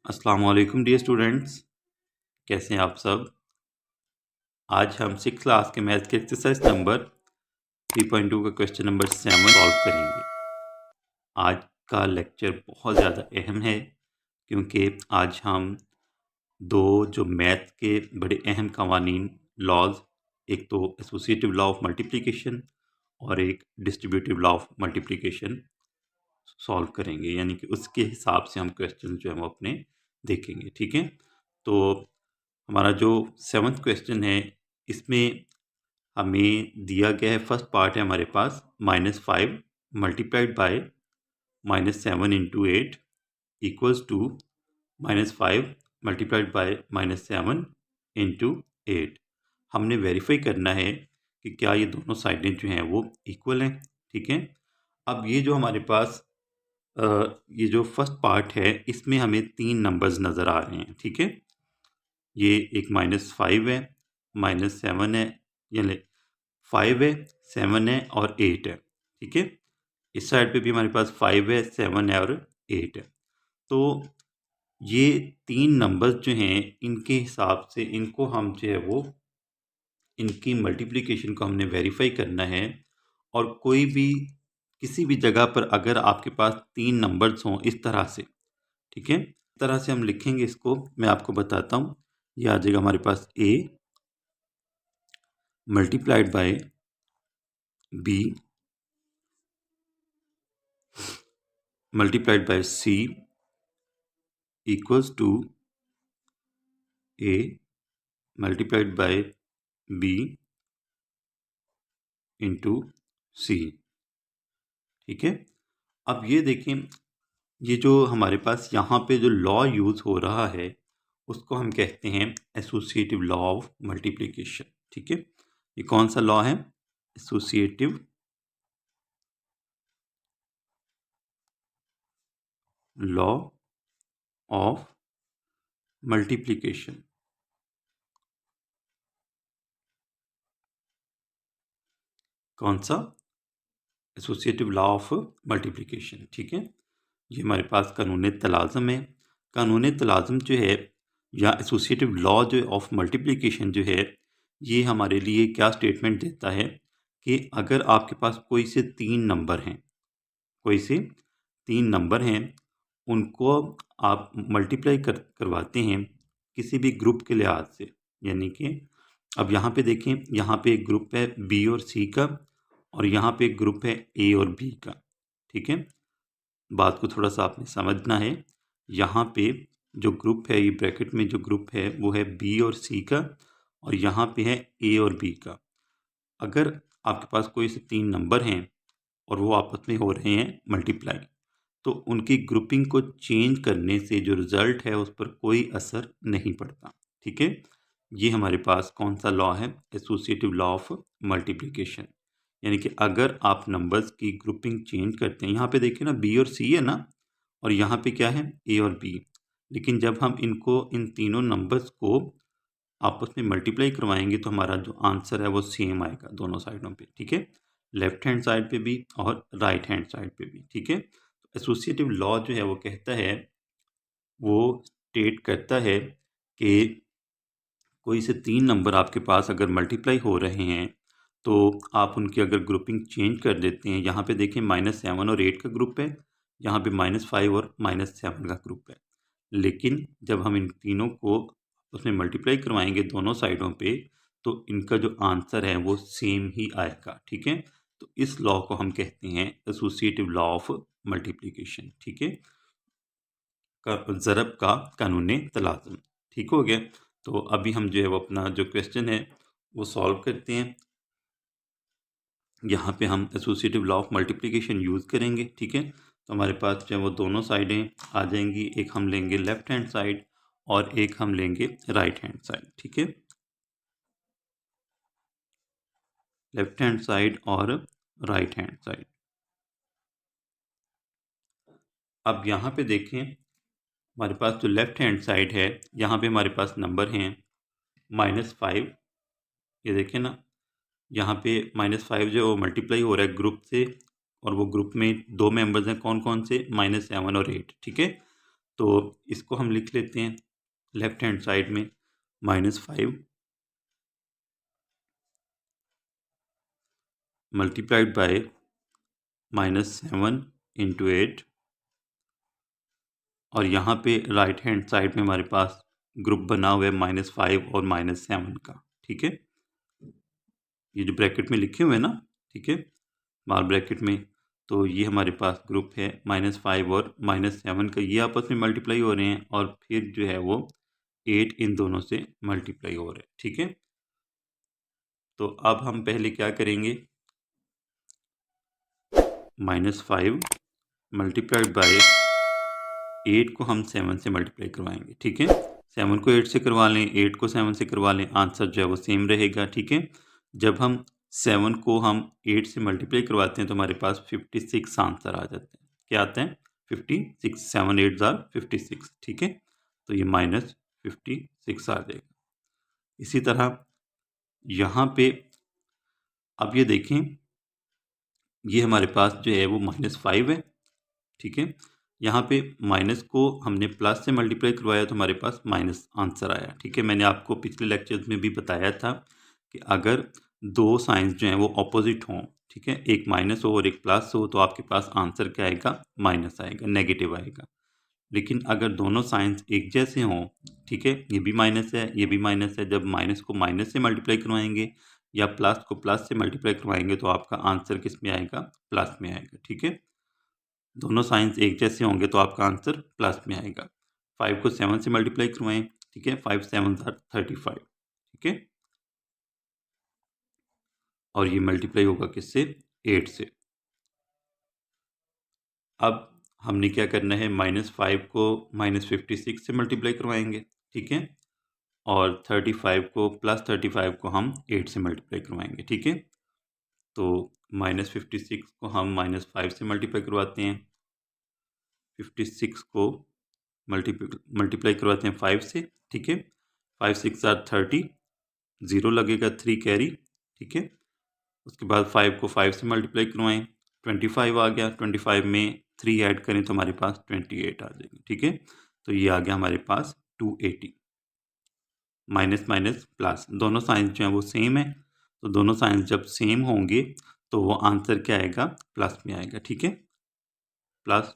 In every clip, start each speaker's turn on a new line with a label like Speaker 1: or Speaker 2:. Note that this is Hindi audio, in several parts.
Speaker 1: अस्सलाम वालेकुम डियर स्टूडेंट्स, कैसे हैं आप सब। आज हम 6th क्लास के मैथ के एक्सरसाइज नंबर 3.2 का क्वेश्चन नंबर 7 सॉल्व करेंगे। आज का लेक्चर बहुत ज़्यादा अहम है क्योंकि आज हम दो जो मैथ के बड़े अहम कवानीन लॉज, एक तो एसोसिएटिव लॉ ऑफ मल्टीप्लिकेशन और एक distributive law of multiplication solve करेंगे, यानी कि उसके हिसाब से हम क्वेश्चन जो है वो अपने देखेंगे। ठीक है, तो हमारा जो 7th क्वेश्चन है इसमें हमें दिया गया है, फर्स्ट पार्ट है हमारे पास -5 multiplied by -7 into 8 equals to -5 multiplied by -7 into 8। हमने वेरीफाई करना है कि क्या ये दोनों साइडें जो हैं वो इक्वल हैं। ठीक है, अब ये जो हमारे पास ये जो फर्स्ट पार्ट है इसमें हमें 3 नंबर्स नज़र आ रहे हैं। ठीक है, ये एक -5 है, -7 है, यानी 5 है, 7 है और 8 है। ठीक है, इस साइड पे भी हमारे पास 5 है, 7 है और 8 है। तो ये 3 नंबर्स जो हैं इनके हिसाब से इनको हम जो है वो इनकी मल्टीप्लिकेशन को हमने वेरीफाई करना है। और कोई भी किसी भी जगह पर अगर आपके पास 3 नंबर्स हों इस तरह से, ठीक है, इस तरह से हम लिखेंगे इसको, मैं आपको बताता हूँ। ये आ जाएगा हमारे पास a multiplied by b multiplied by c equals to a multiplied by b into c। ठीक है, अब ये देखें, ये जो हमारे पास यहाँ पे जो लॉ यूज़ हो रहा है उसको हम कहते हैं एसोसिएटिव लॉ ऑफ मल्टीप्लिकेशन। ठीक है, ये कौन सा लॉ है? Associative law of multiplication. कौन सा? Associative law of multiplication. ठीक है, ये हमारे पास कानून तलाज़म है। कानून तलाज़म जो है या एसोसिएटिव लॉ जो ऑफ मल्टीप्लिकेशन जो है, ये हमारे लिए क्या स्टेटमेंट देता है कि अगर आपके पास कोई से 3 नंबर हैं, कोई से 3 नंबर हैं, उनको आप मल्टीप्लाई करवाते हैं किसी भी ग्रुप के लिहाज से, यानी कि अब यहाँ पे देखें, यहाँ पे एक ग्रुप है बी और सी का और यहाँ पे एक ग्रुप है ए और बी का। ठीक है, बात को थोड़ा सा आपने समझना है। यहाँ पे जो ग्रुप है, ये ब्रैकेट में जो ग्रुप है वो है बी और सी का और यहाँ पे है ए और बी का। अगर आपके पास कोई से 3 नंबर हैं और वो आपस में हो रहे हैं मल्टीप्लाई, तो उनकी ग्रुपिंग को चेंज करने से जो रिज़ल्ट है उस पर कोई असर नहीं पड़ता। ठीक है, ये हमारे पास कौन सा लॉ है? Associative law of multiplication. यानी कि अगर आप नंबर्स की ग्रुपिंग चेंज करते हैं, यहाँ पे देखिए ना बी और सी है ना, और यहाँ पे क्या है? ए और बी। लेकिन जब हम इनको इन तीनों नंबर्स को आपस में मल्टीप्लाई करवाएंगे तो हमारा जो आंसर है वो सेम आएगा दोनों साइडों पे। ठीक है, लेफ्ट हैंड साइड पे भी और राइट हैंड साइड पे भी। ठीक है, तो एसोसिएटिव लॉ जो है वो कहता है, वो स्टेट करता है कि कोई से 3 नंबर आपके पास अगर मल्टीप्लाई हो रहे हैं तो आप उनकी अगर ग्रुपिंग चेंज कर देते हैं। यहाँ पे देखें -7 और 8 का ग्रुप है, यहाँ पे -5 और -7 का ग्रुप है। लेकिन जब हम इन तीनों को उसमें मल्टीप्लाई करवाएंगे दोनों साइडों पे, तो इनका जो आंसर है वो सेम ही आएगा। ठीक है, तो इस लॉ को हम कहते हैं एसोसिएटिव लॉ ऑफ मल्टीप्लिकेशन। ठीक है, ज़रब का कानून तलाज़ुम। ठीक हो गया, तो अभी हम जो है वो अपना जो क्वेश्चन है वो सॉल्व करते हैं। यहाँ पे हम associative law of multiplication use करेंगे। ठीक है, तो हमारे पास जो है वो दोनों साइडें आ जाएंगी। एक हम लेंगे लेफ्ट हैंड साइड और एक हम लेंगे राइट हैंड साइड। ठीक है, लेफ्ट हैंड साइड और राइट हैंड साइड। अब यहाँ पे देखें, हमारे पास जो लेफ्ट हैंड साइड है, यहाँ पे हमारे पास नंबर हैं -5। ये देखें ना, यहाँ पे -5 जो मल्टीप्लाई हो रहा है ग्रुप से, और वो ग्रुप में 2 मेंबर्स हैं, कौन कौन से? -7 और 8। ठीक है, तो इसको हम लिख लेते हैं लेफ्ट हैंड साइड में -5 मल्टीप्लाइड बाय -7 इंटू 8, और यहाँ पे राइट हैंड साइड में हमारे पास ग्रुप बना हुआ है -5 और -7 का। ठीक है, ये जो ब्रैकेट में लिखे हुए हैं ना, ठीक है, स्मॉल ब्रैकेट में, तो ये हमारे पास ग्रुप है -5 और -7 का, ये आपस में मल्टीप्लाई हो रहे हैं और फिर जो है वो 8 इन दोनों से मल्टीप्लाई हो रहे हैं। ठीक है, तो अब हम पहले क्या करेंगे, -5 मल्टीप्लाइड बाय 8 को हम 7 से मल्टीप्लाई करवाएंगे। ठीक है, 7 को 8 से करवा लें, 8 को 7 से करवा लें, आंसर जो है वो सेम रहेगा। ठीक है, जब हम 7 को हम 8 से मल्टीप्लाई करवाते हैं तो हमारे पास 56 आंसर आ जाते हैं। क्या आते हैं? 56, 7 8 जार 56। ठीक है, तो ये -56 आ जाएगा। इसी तरह यहाँ पे अब ये देखें, ये हमारे पास जो है वो -5 है। ठीक है, यहाँ पे माइनस को हमने प्लस से मल्टीप्लाई करवाया तो हमारे पास माइनस आंसर आया। ठीक है, मैंने आपको पिछले लेक्चर्स में भी बताया था कि अगर दो साइंस जो हैं वो ऑपोजिट हों, ठीक है, एक माइनस हो और एक प्लस हो, तो आपके पास आंसर क्या आएगा? माइनस आएगा, नेगेटिव आएगा। लेकिन अगर दोनों साइंस एक जैसे हों, ठीक है, ये भी माइनस है, ये भी माइनस है, जब माइनस को माइनस से मल्टीप्लाई करवाएंगे या प्लस को प्लस से मल्टीप्लाई करवाएंगे तो आपका आंसर किस में आएगा? प्लस में आएगा। ठीक है, दोनों साइंस एक जैसे होंगे तो आपका आंसर प्लस में आएगा। 5 को 7 से मल्टीप्लाई करवाएं, ठीक है, 5 7 35। ठीक है, और ये मल्टीप्लाई होगा किससे? 8 से। अब हमने क्या करना है, -5 को -56 से मल्टीप्लाई करवाएंगे। ठीक है, और 35 को प्लस 35 को हम 8 से मल्टीप्लाई करवाएंगे। ठीक है, तो -56 को हम -5 से मल्टीप्लाई करवाते हैं, 56 को मल्टीप्लाई करवाते हैं 5 से। ठीक है, 5 6 30, 0 लगेगा, 3 कैरी। ठीक है, उसके बाद 5 को 5 से मल्टीप्लाई करवाएं, 25 आ गया, 25 में 3 ऐड करें तो हमारे पास 28 आ जाएगी। ठीक है, तो ये आ गया हमारे पास 280। माइनस माइनस प्लस, दोनों साइंस जो है वो सेम है, तो दोनों साइंस जब सेम होंगे तो वो आंसर क्या आएगा? प्लस में आएगा। ठीक है, प्लस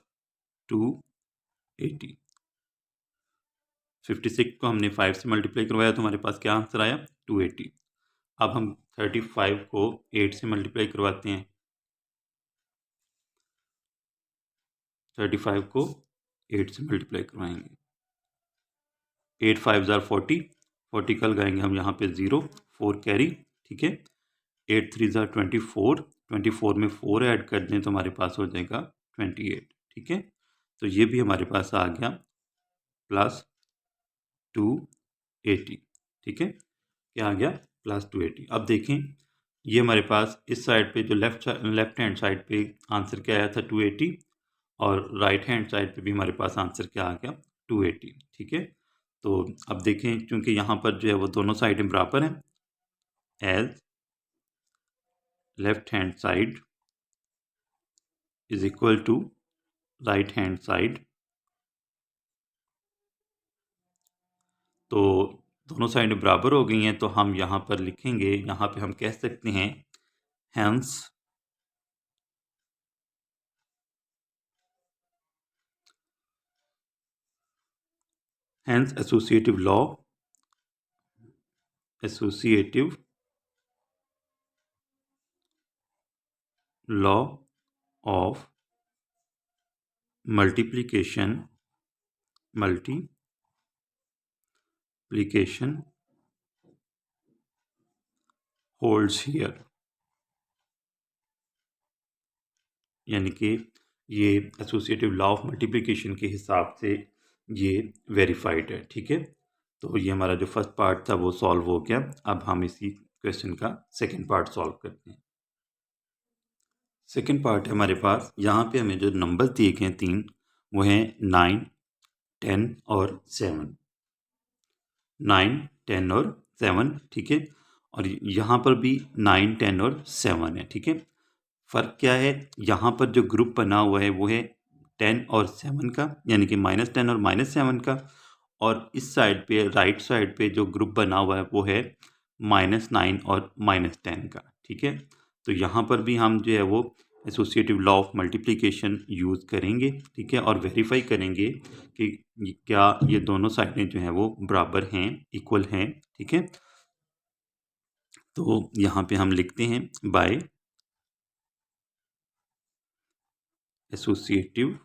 Speaker 1: 280। 56 को हमने 5 से मल्टीप्लाई करवाया तो हमारे पास क्या आंसर आया? 280। अब हम 35 को 8 से मल्टीप्लाई करवाते हैं, 35 को 8 से मल्टीप्लाई करवाएंगे, 8 5 जार 40, 40 का लगाएंगे हम यहाँ पे 0, 4 कैरी। ठीक है, 8 3 जार 24, 24 में 4 ऐड कर दें तो हमारे पास हो जाएगा 28। ठीक है, तो ये भी हमारे पास आ गया प्लस 280। ठीक है, क्या आ गया? प्लस 280। अब देखें, ये हमारे पास इस साइड पे जो लेफ्ट हैंड साइड पे आंसर क्या आया था? 280, और राइट हैंड साइड पे भी हमारे पास आंसर क्या आ गया? 280। ठीक है, तो अब देखें, क्योंकि यहाँ पर जो है वो दोनों साइडें बराबर हैं, as left hand side is equal to right hand side, तो दोनों साइडें बराबर हो गई हैं, तो हम यहाँ पर लिखेंगे, यहाँ पे हम कह सकते हैं hence associative law of multiplication holds here, यानी कि ये एसोसिएटिव लॉ ऑफ मल्टीप्लिकेशन के हिसाब से ये वेरीफाइड है। ठीक है, तो ये हमारा जो फर्स्ट पार्ट था वो सॉल्व हो गया। अब हम इसी क्वेश्चन का सेकंड पार्ट सॉल्व करते हैं। सेकंड पार्ट है हमारे पास, यहाँ पे हमें जो नंबर्स दिए गए हैं 3, वो हैं 9 10 और 7। 9 10 और 7। ठीक है, और यहाँ पर भी 9 10 और 7 है। ठीक है, फ़र्क क्या है? यहाँ पर जो ग्रुप बना हुआ है वो है 10 और 7 का, यानी कि -10 और -7 का। और इस साइड पे राइट साइड पे जो ग्रुप बना हुआ है वो है -9 और -10 का। ठीक है, तो यहाँ पर भी हम जो है वो associative law of multiplication use करेंगे। ठीक है, और वेरीफाई करेंगे कि क्या ये दोनों साइडें जो हैं वो बराबर हैं, इक्वल हैं। ठीक है, तो यहाँ पे हम लिखते हैं by associative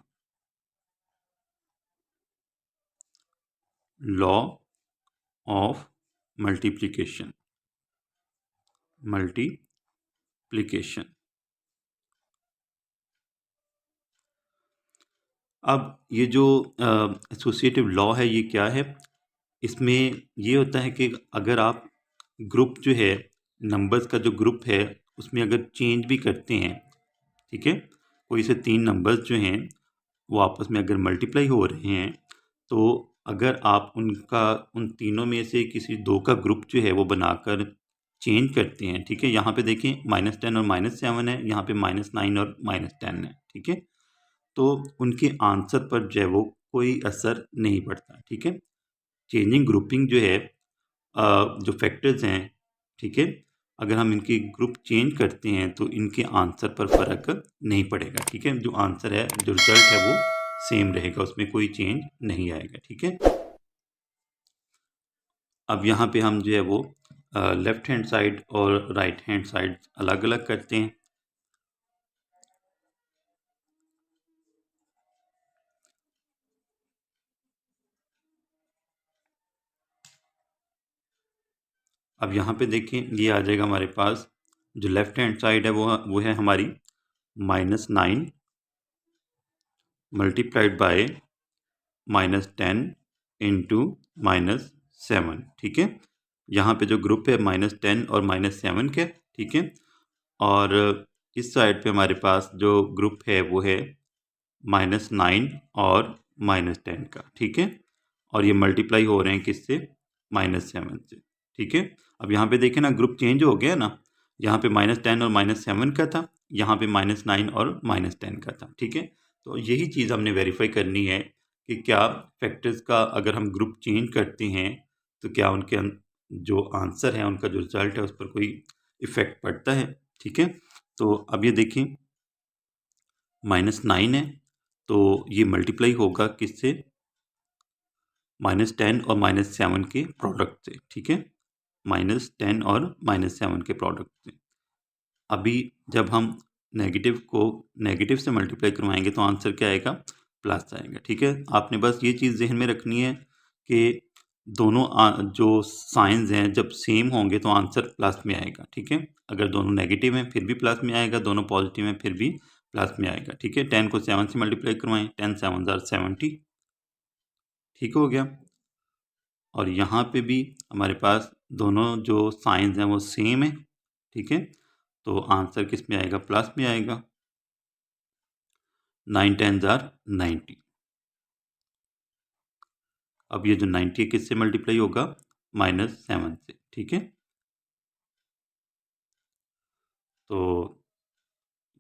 Speaker 1: law of multiplication. अब ये जो एसोसिएटिव लॉ है ये क्या है? इसमें ये होता है कि अगर आप ग्रुप जो है, नंबर्स का जो ग्रुप है उसमें अगर चेंज भी करते हैं, ठीक है, कोई से 3 नंबर्स जो हैं वो आपस में अगर मल्टीप्लाई हो रहे हैं, तो अगर आप उन तीनों में से किसी 2 का ग्रुप जो है वो बनाकर चेंज करते हैं, ठीक है, यहाँ पे देखें -10 और -7 है, यहाँ पे -9 और -10 है। ठीक है, तो उनके आंसर पर जो है वो कोई असर नहीं पड़ता। ठीक है, चेंजिंग ग्रुपिंग जो है, जो फैक्टर्स हैं, ठीक है, अगर हम इनके ग्रुप चेंज करते हैं तो इनके आंसर पर फ़र्क नहीं पड़ेगा। ठीक है, जो आंसर है, जो रिजल्ट है वो सेम रहेगा, उसमें कोई चेंज नहीं आएगा। ठीक है, अब यहाँ पे हम जो है वो लेफ्ट हैंड साइड और राइट हैंड साइड अलग अलग करते हैं। अब यहाँ पे देखें, ये आ जाएगा हमारे पास, जो लेफ्ट हैंड साइड है वो है हमारी -9 मल्टीप्लाइड बाय -10 इंटू -7। ठीक है, यहाँ पे जो ग्रुप है -10 और -7 के। ठीक है, और इस साइड पे हमारे पास जो ग्रुप है वो है -9 और -10 का। ठीक है, और ये मल्टीप्लाई हो रहे हैं किससे? -7 से। ठीक है, अब यहाँ पे देखें ना, ग्रुप चेंज हो गया ना, यहाँ पे -10 और -7 का था, यहाँ पे -9 और -10 का था। ठीक है, तो यही चीज़ हमने वेरीफाई करनी है कि क्या फैक्टर्स का अगर हम ग्रुप चेंज करते हैं तो क्या उनके जो आंसर है, उनका जो रिजल्ट है, उस पर कोई इफ़ेक्ट पड़ता है। ठीक है, तो अब ये देखें, -9 है तो ये मल्टीप्लाई होगा किससे? -10 और -7 के प्रोडक्ट से। ठीक है, -10 और -7 के प्रोडक्ट से। अभी जब हम नेगेटिव को नेगेटिव से मल्टीप्लाई करवाएंगे तो आंसर क्या आएगा? प्लस आएगा। ठीक है, आपने बस ये चीज़ जहन में रखनी है कि दोनों जो साइंस हैं जब सेम होंगे तो आंसर प्लस में आएगा। ठीक है, अगर दोनों नेगेटिव हैं फिर भी प्लस में आएगा, दोनों पॉजिटिव हैं फिर भी प्लस में आएगा। ठीक है, 10 को 7 से मल्टीप्लाई करवाएं, 10 7 ज़ार 70। ठीक हो गया, और यहाँ पे भी हमारे पास दोनों जो साइंस हैं वो सेम है। ठीक है, तो आंसर किस में आएगा? प्लस में आएगा। 9 10 ज़ार 90। अब ये जो 90 किससे मल्टीप्लाई होगा? -7 से। ठीक है, तो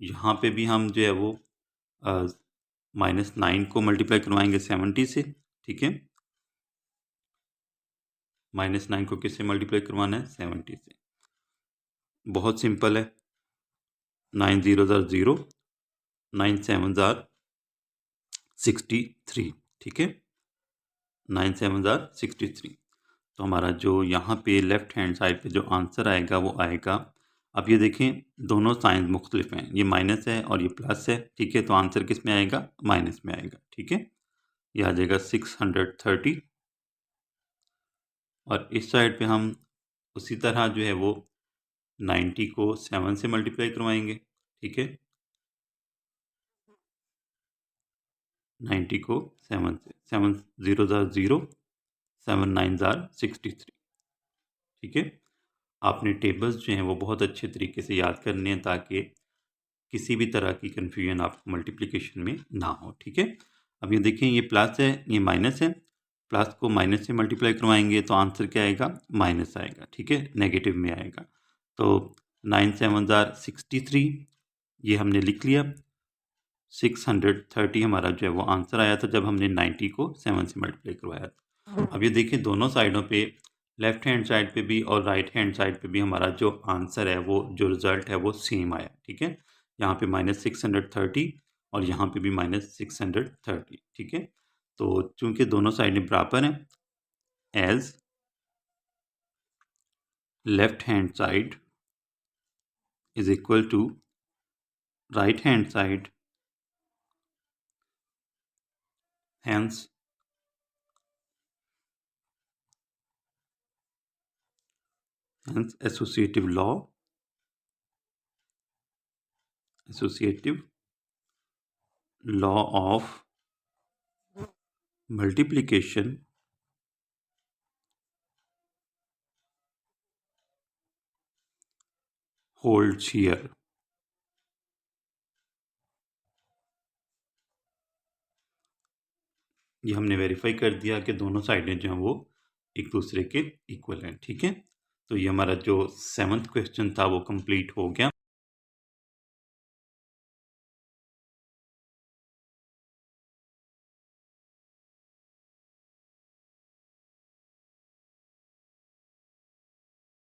Speaker 1: यहाँ पे भी हम जो है वो -9 को मल्टीप्लाई करवाएंगे 70 से। ठीक है, -9 को किससे मल्टीप्लाई करवाना है? 70 से। बहुत सिंपल है, 9 0 ज़ार 0, 9 7 ज़ार 63। ठीक है, 9 7 ज़ार 63। तो हमारा जो यहाँ पे लेफ्ट हैंड साइड पे जो आंसर आएगा वो आएगा, अब ये देखें दोनों साइंस मुख्तलिफ हैं, ये माइनस है और ये प्लस है। ठीक है, तो आंसर किस में आएगा? माइनस में आएगा। ठीक है, ये आ जाएगा 630। और इस साइड पे हम उसी तरह जो है वो 90 को 7 से मल्टीप्लाई करवाएंगे। ठीक है, 90 को 7 से, 7 0 ज़ार 0, 7 9 ज़ार 63। ठीक है, आपने टेबल्स जो हैं वो बहुत अच्छे तरीके से याद करने हैं ताकि किसी भी तरह की कन्फ्यूजन आपको मल्टीप्लिकेशन में ना हो। ठीक है, अब ये देखें, ये प्लस है, ये माइनस है, प्लस को माइनस से मल्टीप्लाई करवाएंगे तो आंसर क्या आएगा? माइनस आएगा। ठीक है, नेगेटिव में आएगा। तो 9 7 ज़ार 63, ये हमने लिख लिया। 630 हमारा जो है वो आंसर आया था जब हमने 90 को 7 से मल्टीप्लाई करवाया था। अब ये देखिए दोनों साइडों पे लेफ्ट हैंड साइड पे भी और राइट हैंड साइड पे भी हमारा जो आंसर है वो जो रिजल्ट है वो सेम आया, ठीक है। यहाँ पे -630 और यहाँ पे भी -630, ठीक है। तो चूंकि दोनों साइडें बराबर हैं, as left hand side is equal to right hand side, hence associative law of multiplication holds here। ये हमने वेरीफाई कर दिया कि दोनों साइडें जो हैं वो एक दूसरे के इक्वल हैं, ठीक है। तो ये हमारा जो 7th क्वेश्चन था वो कंप्लीट हो गया।